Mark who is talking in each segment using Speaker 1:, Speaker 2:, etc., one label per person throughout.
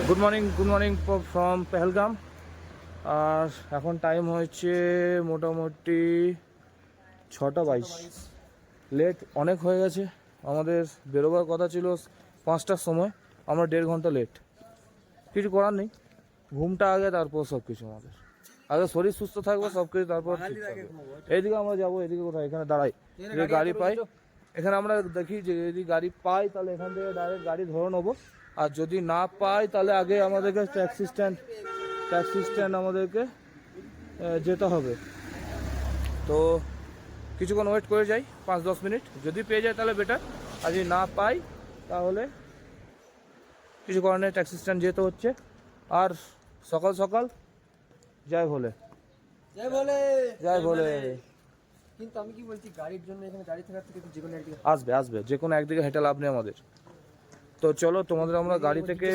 Speaker 1: Good morning from Pahalgam. আর এখন time হয়েছে মোটামুটি 6:22। লেট অনেক হয়ে গেছে, আমাদের বেরোবার কথা ছিল 5টার সময়, আমরা 1.5 ঘন্টা লেট। কিছু করার নেই, ঘুমটা আগে, তারপর সব কিছু। আমাদের আগে শরীর সুস্থ থাকবে, সব কিছু তারপর ঠিক থাকবে। এইদিকে আমরা যাবো, এদিকে কোথায়? এখানে দাঁড়াই, যে গাড়ি পাই এখানে আমরা দেখি, যে যদি গাড়ি পাই তাহলে এখান থেকে ডাইরেক্ট গাড়ি ধরে নেবো। আর যদি না পাই তাহলে আগে আমাদেরকে ট্যাক্সি স্ট্যান্ড আমাদেরকে যেতে হবে। তো কিছুক্ষণ ওয়েট করে যাই, 5-10 মিনিট। যদি পেয়ে যাই তাহলে বেটার, আর যদি না পাই তাহলে কিছু করার নেই, ট্যাক্সি স্ট্যান্ড যেতে হচ্ছে। আর সকাল সকাল যাই বলে
Speaker 2: কিন্তু আমি কি বলছি, গাড়ির জন্য এখানে গাড়ি থাকার থেকে যে কোনো একদিকে
Speaker 1: আসবে যে কোনো একদিকে হেঁটে লাভ নেই আমাদের। তো চলো, তোমাদের আমরা গাড়ি থেকে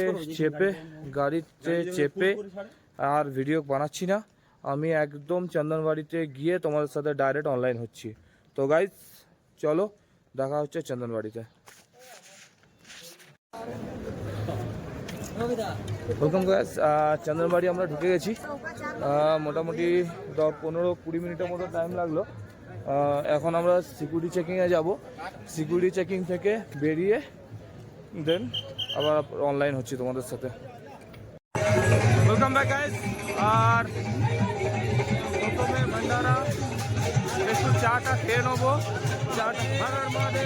Speaker 1: চেপে আর ভিডিও বানাচ্ছি না, আমি একদম চন্দনবাড়িতে গিয়ে তোমাদের সাথে ডাইরেক্ট অনলাইন হচ্ছি। তো গাইজ চলো, দেখা হচ্ছে চন্দনবাড়িতে। ওয়েলকাম গাইজ, চন্দনবাড়ি আমরা ঢুকে গেছি। মোটামুটি 15-20 মিনিটের মতো টাইম লাগলো। এখন আমরা সিকিউরিটি চেকিংয়ে যাব। সিকিউরিটি চেকিং থেকে বেরিয়ে দেন আবার অনলাইন হচ্ছি তোমাদের সাথে। Welcome back guys. আর প্রথমে ভান্ডারা একটু চাটা খেয়ে নেবো। চাটা ভাড়ার মধ্যে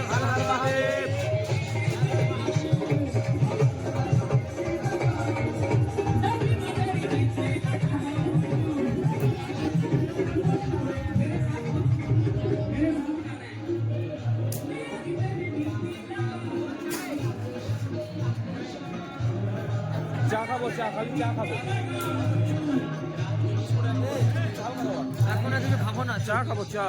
Speaker 1: চা খাবো, খালি চা খাবো। এখন কিছু খাবো না, চা খাবো, চা।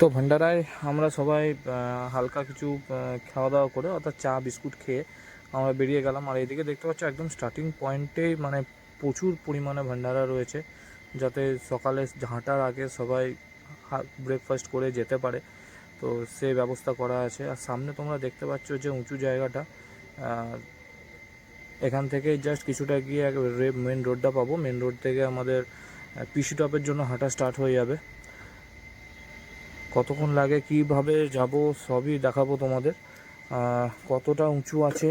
Speaker 1: তো ভান্ডারায় আমরা সবাই হালকা কিছু খাওয়া দাওয়া করে, অর্থাৎ চা বিস্কুট খেয়ে আমরা বেরিয়ে গেলাম। আর এইদিকে দেখতে পাচ্ছ একদম স্টার্টিং পয়েন্টেই মানে প্রচুর পরিমাণে ভান্ডারা রয়েছে, যাতে সকালে হাঁটার আগে সবাই ব্রেকফাস্ট করে যেতে পারে। তো সে ব্যবস্থা করা আছে। আর সামনে তোমরা দেখতে পাচ্ছ যে উঁচু জায়গাটা, এখান থেকে জাস্ট কিছুটা গিয়ে মেন রোডটা পাবো। মেন রোড থেকে আমাদের পিসি টপের জন্য হাঁটা স্টার্ট হয়ে যাবে। কতক্ষণ লাগে, কিভাবে যাব সবই দেখাবো তোমাদের। কতটা উঁচু আছে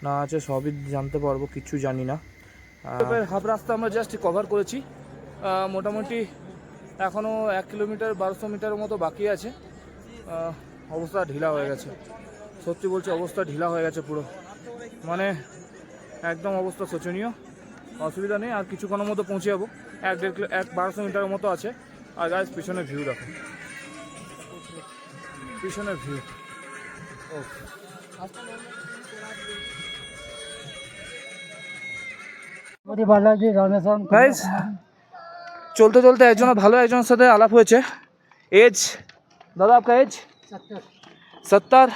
Speaker 1: না আছে সবই জানতে পারবো, কিচ্ছু জানি না। হাফ রাস্তা আমরা জাস্ট কভার করেছি। মোটামুটি এখনও 1 কিলোমিটার 1200 মিটারের মতো বাকি আছে। অবস্থা ঢিলা হয়ে গেছে, সত্যি বলছি, অবস্থা ঢিলা হয়ে গেছে পুরো, মানে একদম অবস্থা শোচনীয়। অসুবিধা নেই, আর কিছুক্ষণের মতো পৌঁছে যাবো। 1200 মিটারের মতো আছে। আর গাইস পিছনে ভিউ দেখো, পিছনের ভিউ। গাইস চলতে चलते একজনের ভালো একজনের সাথে আলাপ হয়েছে। एज दादा आपका एज 70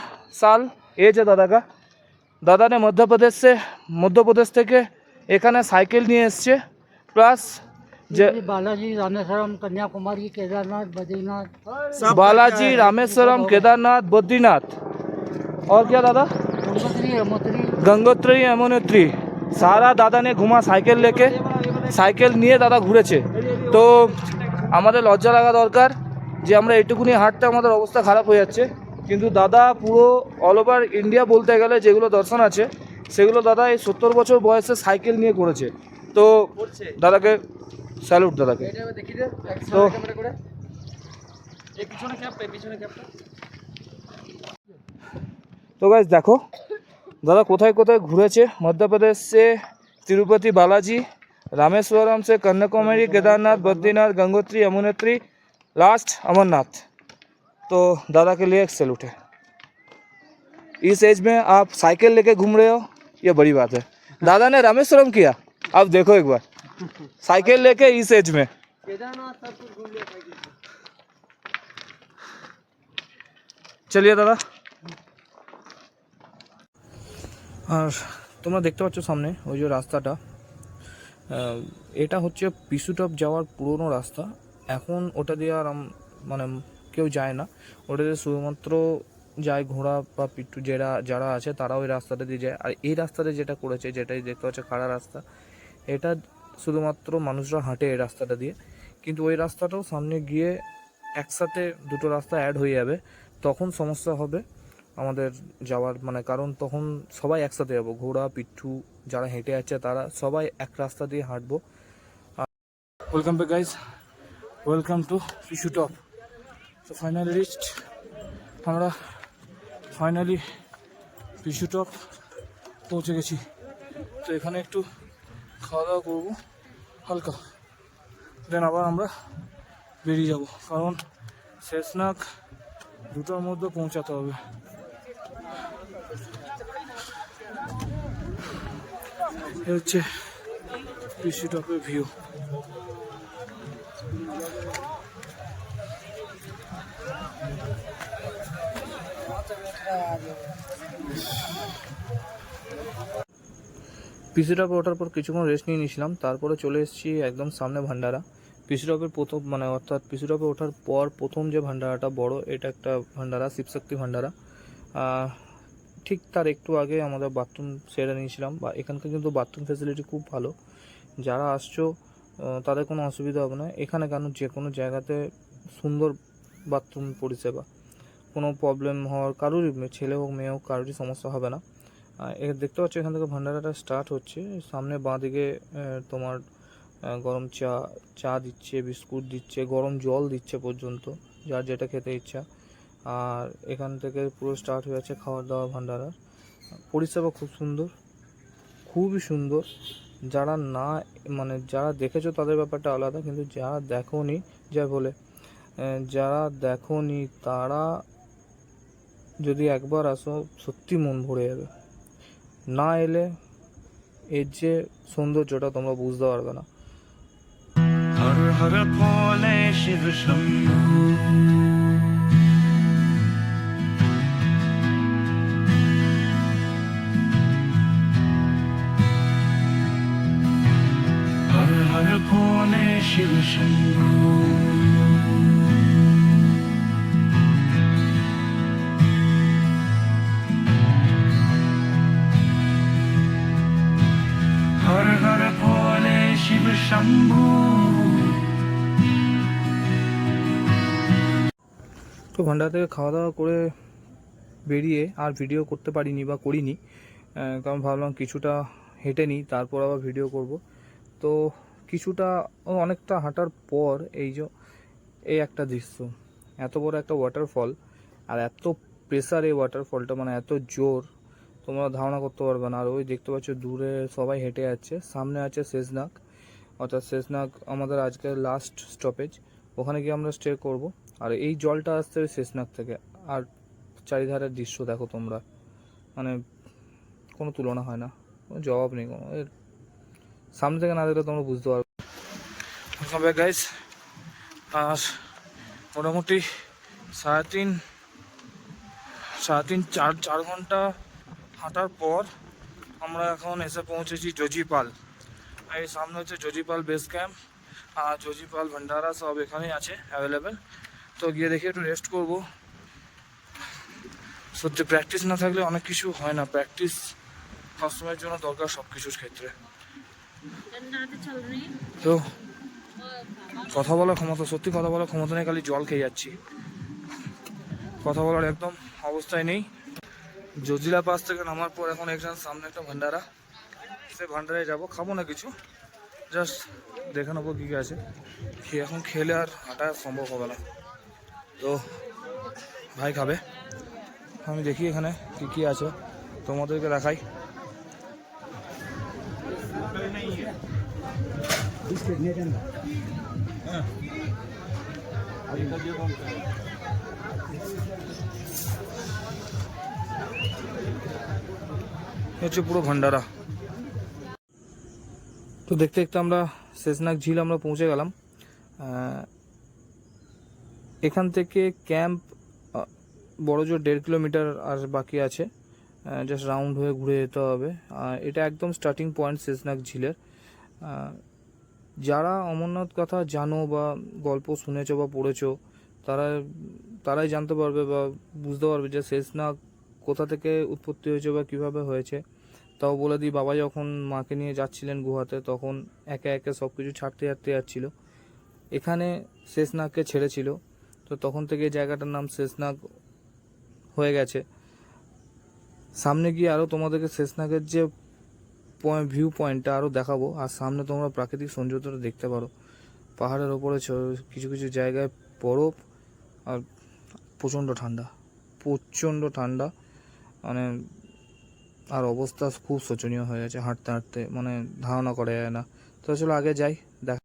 Speaker 1: साल एज है दादा का। दादा ने মধ্যপ্রদেশ থেকে এখানে সাইকেল নিয়ে এসছে, প্লাস
Speaker 2: बालाजी रामेश्वरम कन्याकुमारी केदारनाथ बद्रीनाथ,
Speaker 1: बालाजी रामेश्वरम केदारनाथ बद्रीनाथ और क्या दादा, गंगोत्री यमुनोत्री, सारा दादा ने घुमा साइकिल लेके। সাইকেল নিয়ে দাদা ঘুরেছে। তো আমাদের লজ্জা লাগা দরকার যে আমরা এইটুকুনি হাঁটতে আমাদের অবস্থা খারাপ হয়ে যাচ্ছে, কিন্তু দাদা পুরো অল ওভার ইন্ডিয়া বলতে গেলে যেগুলো দর্শন আছে সেগুলো দাদা এই 70 বছর বয়সে সাইকেল নিয়ে করেছে। তো দাদাকে স্যালুট দাদাকে। তো গাইস দেখো दादा কোথায় কোথায় ঘুরেছে। मध्य से तिरुपति बालाजी, रामेश्वरम से कन्याकुमारी केदारनाथ बद्रीनाथ गंगोत्री यमुनोत्री, लास्ट अमरनाथ। तो दादा के लिए एक सैल्यूट है। इस एज में आप साइकिल लेके घूम रहे हो, ये बड़ी बात है। दादा ने रामेश्वरम किया, अब देखो एक बार साइकिल लेके इस एज में।
Speaker 2: केदारनाथ सब कुछ घूम लिया साइकिल से।
Speaker 1: চলিয়ে দাদা। আর তোমরা দেখতে পাচ্ছ সামনে ওই যে রাস্তাটা, এটা হচ্ছে পিসুটপ যাওয়ার পুরনো রাস্তা। এখন ওটা দিয়ে আর মানে কেউ যায় না, ওটা দিয়ে শুধুমাত্র যায় ঘোড়া বা পিট্টু যারা আছে তারা ওই রাস্তাটা দিয়ে যায়। আর এই রাস্তাটা যেটা করেছে, যেটাই দেখতে পাচ্ছ খাড়া রাস্তা, এটা শুধুমাত্র মানুষরা হাঁটে এই রাস্তাটা দিয়ে। কিন্তু ওই রাস্তাটাও সামনে গিয়ে একসাথে দুটো রাস্তা অ্যাড হয়ে যাবে, তখন সমস্যা হবে আমাদের যাওয়ার, মানে কারণ তখন সবাই একসাথে যাবো, ঘোড়া পিট্টু যারা হেঁটে যাচ্ছে তারা সবাই এক রাস্তা দিয়ে হাঁটবো। Welcome back guys, welcome to Pissutop. তো ফাইনালি রিচড, আমরা ফাইনালি পিসুটপ পৌঁছে গেছি। তো এখানে একটু খাওয়া দাওয়া করবো হালকা, দেন আবার আমরা বেরিয়ে যাব, কারণ শেষনাগ 2টার মধ্যে পৌঁছাতে হবে। এ হচ্ছে পিসুটপের ভিউ। পিসুটপে ওঠার পর কিছুক্ষণ রেস্ট নিয়ে নিয়েছিলাম, তারপরে চলে এসেছি একদম সামনে ভান্ডারা। পিসুটপের প্রথম মানে অর্থাৎ পিসুটপে ওঠার পর প্রথম যে ভান্ডারাটা বড়, এটা একটা ভান্ডারা, শিবশক্তি ভান্ডারা। ঠিক তার একটু আগে আমাদের বাথরুম সেরে নিয়েছিলাম, বা এখানকার কিন্তু বাথরুম ফেসিলিটি খুব ভালো। যারা আসছো তাদের কোনো অসুবিধা হবে না এখানে, কারণ যে কোনো জায়গাতে সুন্দর বাথরুম পরিষেবা, কোনো প্রবলেম হওয়ার কারোরই, ছেলে হোক মেয়ে হোক কারোরই সমস্যা হবে না। দেখতে পাচ্ছ এখান থেকে ভান্ডারাটা স্টার্ট হচ্ছে। সামনে বাঁ দিকে তোমার গরম চা দিচ্ছে, বিস্কুট দিচ্ছে, গরম জল দিচ্ছে পর্যন্ত, যার যেটা খেতে ইচ্ছা। আর এখান থেকে পুরো স্টার্ট হয়ে যাচ্ছে খাওয়ার দাওয়ার ভান্ডারার পরিষেবা। খুব সুন্দর, খুবই সুন্দর। যারা না মানে যারা দেখেছো তাদের ব্যাপারটা আলাদা, কিন্তু যারা দেখোনি, যারা দেখোনি তারা যদি একবার আসো সত্যি মন ভরে যাবে। না এলে এর যে সৌন্দর্যটা তোমরা বুঝতে পারবে না।
Speaker 3: হর হর ভোলে শিব শম্ভু, হর হর ভোলে শিব শম্ভু। হর হর ভোলে শিব শম্ভু।
Speaker 1: তো ভান্ডার থেকে খাওয়া দাওয়া করে বেরিয়ে আর ভিডিও করতে পারিনি বা করিনি, কারণ ভাবলাম কিছুটা হেঁটে নিই তারপর আবার ভিডিও করব। তো কিছুটা অনেকটা হাঁটার পর এই একটা দৃশ্য, এত বড় একটা ওয়াটারফল, আর এত প্রেসার এই ওয়াটারফলটা, মানে এত জোর, তোমরা ধারণা করতে পারবে না। আর ওই দেখতে পাচ্ছ দূরে সবাই হেঁটে যাচ্ছে, সামনে আছে শেষনাগ, অর্থাৎ শেষনাগ আমাদের আজকের লাস্ট স্টপেজ, ওখানে গিয়ে আমরা স্টে করব। আর এই জলটা আসছে ওই শেষনাগ থেকে, আর চারিধারের দৃশ্য দেখো তোমরা, মানে কোনো তুলনা হয় না, কোনো জবাব নেই কোনো এর। সামনে থেকে না দেখলে তোমরা বুঝতে পারবে। Welcome back guys. আর মোটামুটি সাড়ে তিন চার ঘন্টা হাঁটার পর আমরা এখন এসে পৌঁছেছি জজিপাল। এই সামনে হচ্ছে জজিপাল বেস ক্যাম্প, আর জজিপাল ভান্ডারা সব এখানেই আছে অ্যাভেলেবেল। তো গিয়ে দেখি একটু রেস্ট করব। সত্যি প্র্যাকটিস না থাকলে অনেক কিছু হয় না, প্র্যাকটিস সবসময়ের জন্য দরকার সব কিছুর ক্ষেত্রে। তো কথা বলার ক্ষমতা, সত্যি কথা বলার ক্ষমতা নেই, খালি জল খেয়ে যাচ্ছি, কথা বলার একদম অবস্থায় নেই। জজিলা পাস থেকে নামার পর এখন একজন সামনে একটা ভান্ডারা, সে ভান্ডারায় যাবো, খাবো না কিছু, জাস্ট দেখে নেবো কী কী আছে। এখন খেলে আর হাঁটা সম্ভব হবে না, তো ভাই খাবে, আমি দেখি এখানে কী কী আছে তোমাদেরকে দেখাই। হচ্ছে পুরো ভান্ডারা। তো দেখতে দেখতে আমরা শেষনাগ ঝিল আমরা পৌঁছে গেলাম। এখান থেকে ক্যাম্প বড় জোর 1.5 কিলোমিটার আর বাকি আছে, জাস্ট রাউন্ড হয়ে ঘুরে যেতে হবে। এটা একদম স্টার্টিং পয়েন্ট শেষনাগ ঝিলের। যারা অমরনাথ কথা জানো বা গল্প শুনেছো বা পড়েছো, তারাই জানতে পারবে বা বুঝতে পারবে যে শেষনাগ কোথা থেকে উৎপত্তি হয়েছে বা কিভাবে হয়েছে। তাও বলে দিই, বাবা যখন মাকে নিয়ে যাচ্ছিলেন গুহাতে, তখন একে একে সব কিছু ছাড়তে যাচ্ছিল। এখানে শেষনাগকে ছেড়েছিল, তো তখন থেকে জায়গাটার নাম শেষনাগ হয়ে গেছে। সামনে গিয়ে আরও তোমাদেরকে শেষনাগের যে ভিউ পয়েন্টটা আরও দেখাবো, আর সামনে তোমরা প্রাকৃতিক সৌন্দর্যটা দেখতে পারো। পাহাড়ের ওপরে কিছু কিছু জায়গায় বরফ, আর প্রচণ্ড ঠান্ডা, মানে আর অবস্থা খুব শোচনীয় হয়ে গেছে, হাঁটতে হাঁটতে মানে ধারণা করা যায় না। তো চলো আগে যাই,